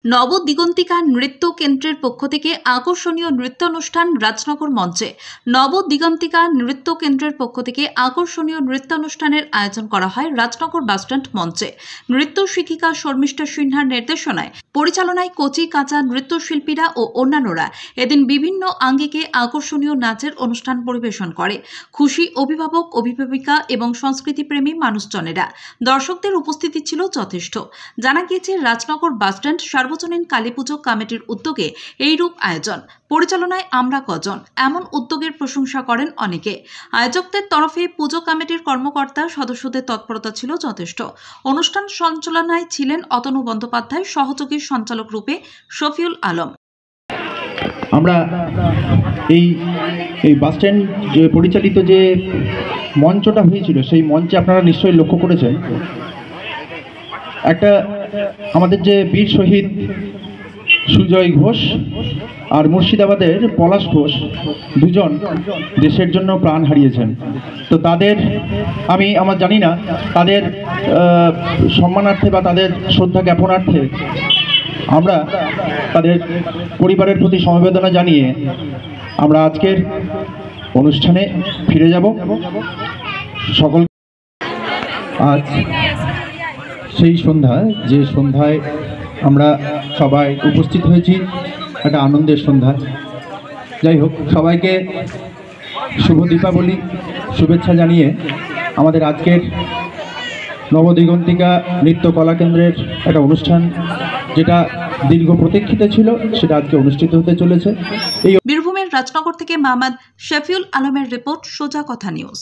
নবদিগন্তিকা নৃত্য কেন্দ্রের পক্ষ থেকে আকর্ষণীয় নৃত্যানুষ্ঠান রাজনগর মঞ্চে। নবদিগন্তিকা নৃত্য কেন্দ্রের পক্ষ থেকে আকর্ষণীয় নৃত্যানুষ্ঠানের আয়োজন করা হয় রাজনগর বাসস্ট্যান্ড মঞ্চে। নৃত্য শিক্ষিকা শর্মিষ্ঠা সিনহার নির্দেশনায় পরিচালনায় কচি কাঁচা নৃত্যশিল্পীরা ও অন্যান্যরা এদিন বিভিন্ন আঙ্গিকে আকর্ষণীয় নাচের অনুষ্ঠান পরিবেশন করে। খুশি অভিভাবক, অভিভাবিকা এবং সংস্কৃতিপ্রেমী মানুষজনেরা। দর্শকদের উপস্থিতি ছিল যথেষ্ট। জানা গিয়েছে রাজনগর বাসস্ট্যান্ড সার্বজনীন কালীপুজো কমিটির উদ্যোগে এইরূপ আয়োজন। পরিচালনায় আমরা কজন, এমন উদ্যোগের প্রশংসা করেন অনেকে। আয়োজকদের তরফে পুজো কমিটির কর্মকর্তা সদস্যদের তৎপরতা ছিল যথেষ্ট। অনুষ্ঠান সঞ্চালনায় ছিলেন অতনু বন্দ্যোপাধ্যায়, সহযোগী সঞ্চালক রূপে শফিউল আলম। আমরা এই বাসস্ট্যান্ড পরিচালিত যে মঞ্চটা হয়েছিল, সেই মঞ্চে আপনারা নিশ্চয়ই লক্ষ্য করেছেন একটা আমাদের যে বীর শহীদ সুজয় ঘোষ আর মুর্শিদাবাদের পলাশ ঘোষ, দুজন দেশের জন্য প্রাণ হারিয়েছেন। তো তাদের আমার জানি না, তাদের সম্মানার্থে বা তাদের শ্রদ্ধা জ্ঞাপনার্থে আমরা তাদের পরিবারের প্রতি সমবেদনা জানিয়ে আমরা আজকের অনুষ্ঠানে ফিরে যাব। সকল আজ সেই সন্ধ্যায়, যে সন্ধ্যায় আমরা সবাই উপস্থিত হয়েছি, একটা আনন্দের সন্ধ্যা। যাই হোক, সবাইকে শুভ দীপাবলি শুভেচ্ছা জানিয়ে আমাদের আজকের নবদিগন্তিকা নৃত্য কলা কেন্দ্রের একটা অনুষ্ঠান, যেটা দীর্ঘ প্রতীক্ষিত ছিল, সেটা আজকে অনুষ্ঠিত হতে চলেছে। এই বীরভূমের রাজনগর থেকে মোহাম্মদ শফিউল আলমের রিপোর্ট, সোজা কথা নিউজ।